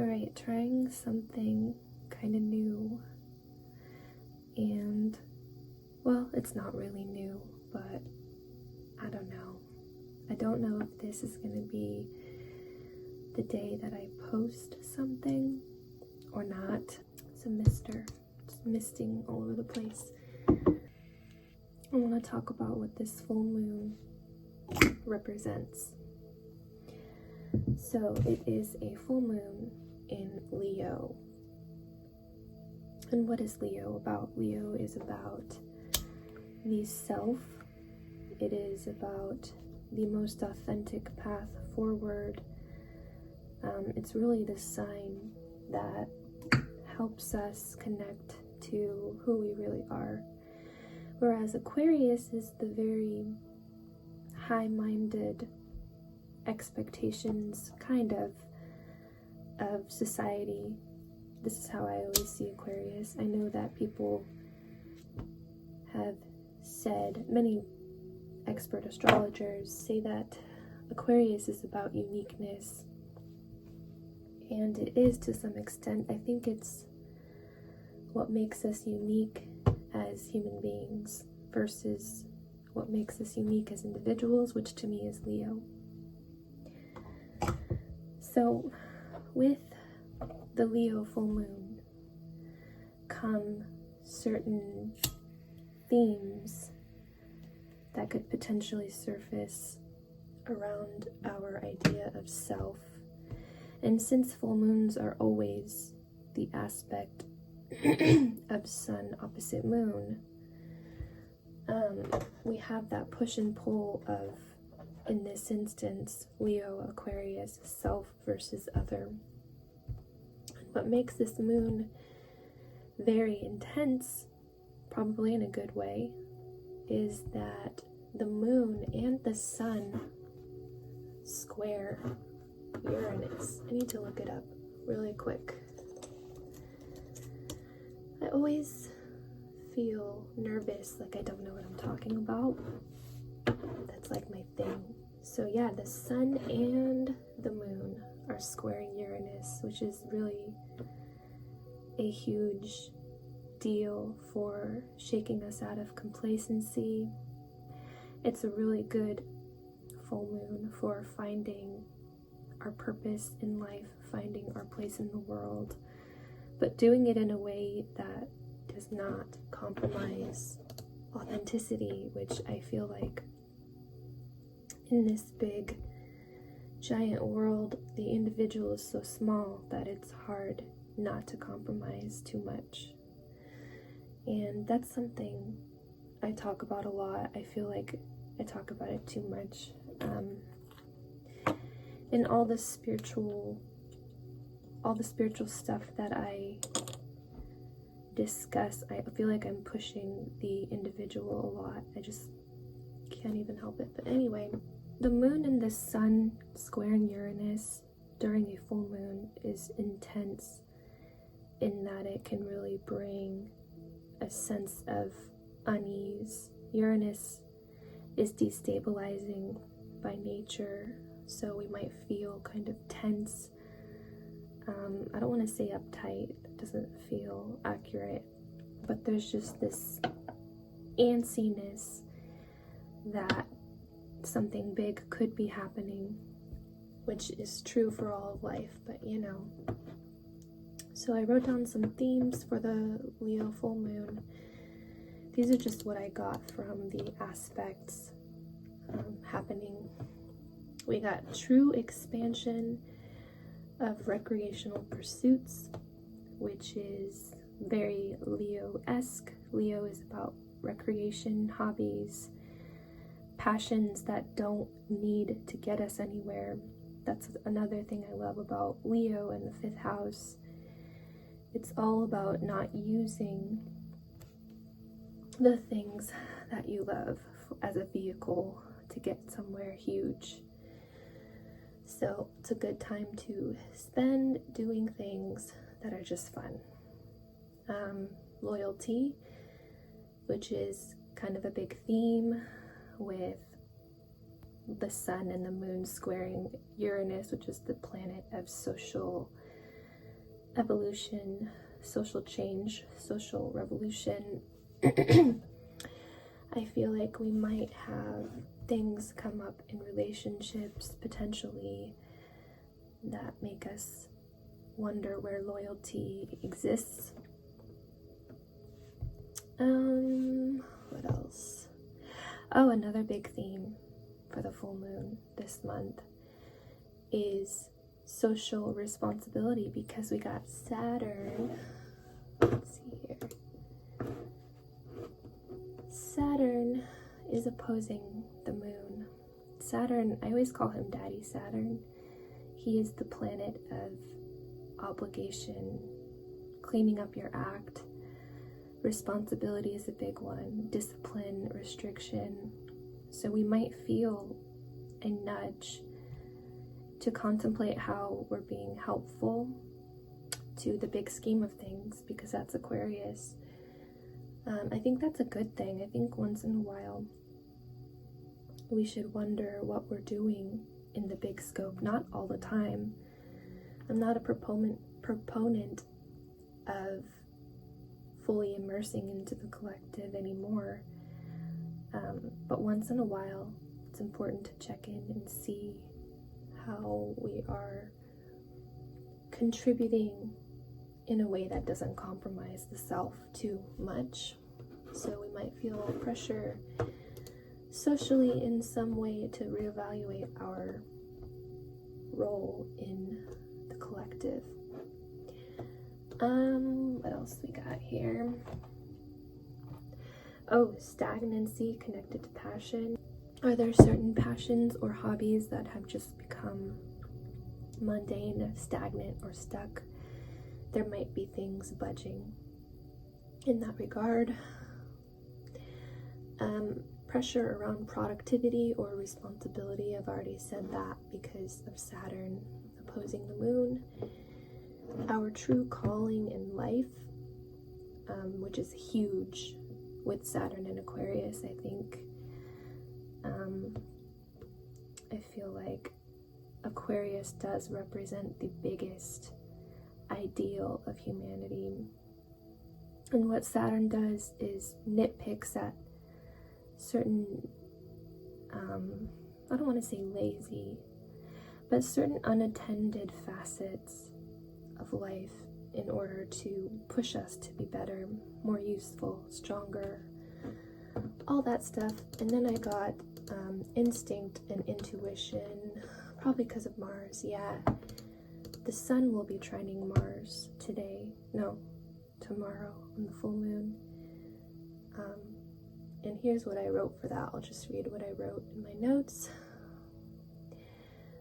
Alright, trying something kind of new, and well, it's not really new, but I don't know. I don't know if this is going to be the day that I post something or not. It's a mister. It's misting all over the place. I want to talk about what this full moon represents. So it is a full moon in Leo. And what is Leo about? Leo is about the self. It is about the most authentic path forward. It's really the sign that helps us connect to who we really are. Whereas Aquarius is the very high-minded expectations kind of society. This is how I always see Aquarius. I know that people have said, many expert astrologers say that Aquarius is about uniqueness, and it is to some extent. I think it's what makes us unique as human beings versus what makes us unique as individuals, which to me is Leo. So with the Leo full moon come certain themes that could potentially surface around our idea of self. And since full moons are always the aspect of sun opposite moon, we have that push and pull of, in this instance, Leo, Aquarius, self versus other. What makes this moon very intense, probably in a good way, is that the moon and the sun square Uranus. I need to look it up really quick. I always feel nervous, like I don't know what I'm talking about. That's like my thing. So yeah, the sun and the moon are squaring Uranus, which is really a huge deal for shaking us out of complacency. It's a really good full moon for finding our purpose in life, finding our place in the world, but doing it in a way that does not compromise authenticity, which I feel like in this big giant world, the individual is so small that it's hard not to compromise too much. And that's something I talk about a lot. I feel like I talk about it too much. In all the spiritual stuff that I discuss, I feel like I'm pushing the individual a lot. I just can't even help it. But anyway, the moon and the sun squaring Uranus during a full moon is intense in that it can really bring a sense of unease. Uranus is destabilizing by nature, so we might feel kind of tense. I don't want to say uptight, it doesn't feel accurate, but there's just this antsiness that something big could be happening, which is true for all of life, but you know. So I wrote down some themes for the Leo full moon. These are just what I got from the aspects happening. We got true expansion of recreational pursuits, which is very Leo-esque. Leo is about recreation, hobbies, passions that don't need to get us anywhere. That's another thing I love about Leo and the 5th house. It's all about not using the things that you love as a vehicle to get somewhere huge. So it's a good time to spend doing things that are just fun. Loyalty, which is kind of a big theme with the sun and the moon squaring Uranus, which is the planet of social evolution, social change, social revolution. I feel like we might have things come up in relationships potentially that make us wonder where loyalty exists. What else? Oh, another big theme for the full moon this month is social responsibility, because we got Saturn. Let's see here. Saturn is opposing the moon. Saturn, I always call him Daddy Saturn. He is the planet of obligation, cleaning up your act. Responsibility is a big one. Discipline, restriction. So we might feel a nudge to contemplate how we're being helpful to the big scheme of things, because that's Aquarius. I think that's a good thing. I think once in a while we should wonder what we're doing in the big scope, not all the time. I'm not a proponent of fully immersing into the collective anymore, but once in a while it's important to check in and see how we are contributing in a way that doesn't compromise the self too much. So we might feel pressure socially in some way to reevaluate our role in the collective. What else we got here? Oh, stagnancy connected to passion. Are there certain passions or hobbies that have just become mundane, stagnant, or stuck? There might be things budging in that regard. Pressure around productivity or responsibility. I've already said that because of Saturn opposing the moon. Our true calling in life, which is huge with Saturn and Aquarius, I think. I feel like Aquarius does represent the biggest ideal of humanity. And what Saturn does is nitpicks at certain, I don't want to say lazy, but certain unattended facets of life in order to push us to be better, more useful, stronger, all that stuff. And then I got instinct and intuition, probably because of Mars. Yeah, the sun will be trining Mars tomorrow on the full moon. And here's what I wrote for that. I'll just read what I wrote in my notes.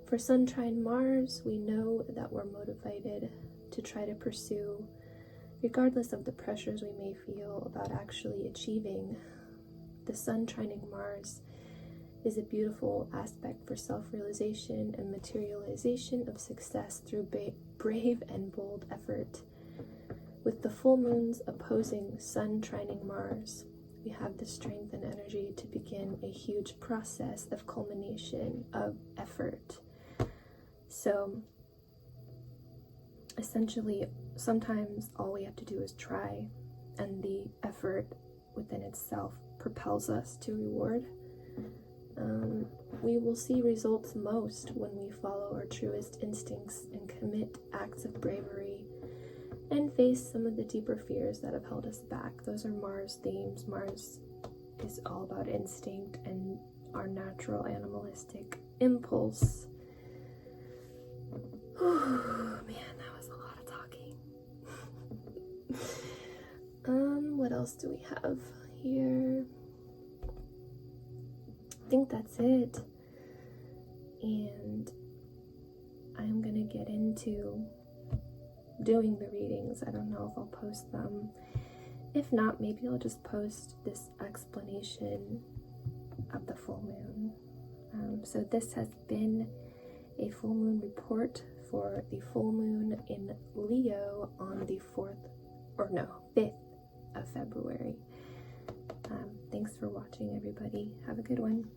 For Sun trine Mars, we know that we're motivated to try to pursue, regardless of the pressures we may feel about actually achieving. The Sun trining Mars is a beautiful aspect for self-realization and materialization of success through brave and bold effort. With the full moons opposing Sun trining Mars, we have the strength and energy to begin a huge process of culmination of effort. So essentially, sometimes all we have to do is try, and the effort within itself propels us to reward. We will see results most when we follow our truest instincts and commit acts of bravery and face some of the deeper fears that have held us back. Those are Mars themes. Mars is all about instinct and our natural animalistic impulse. Man, that was a lot of talking. What else do we have here? I think that's it. And I'm gonna get into doing the readings. I don't know if I'll post them. If not, maybe I'll just post this explanation of the full moon. So this has been a full moon report for the full moon in Leo on the 5th of February. Thanks for watching, everybody. Have a good one.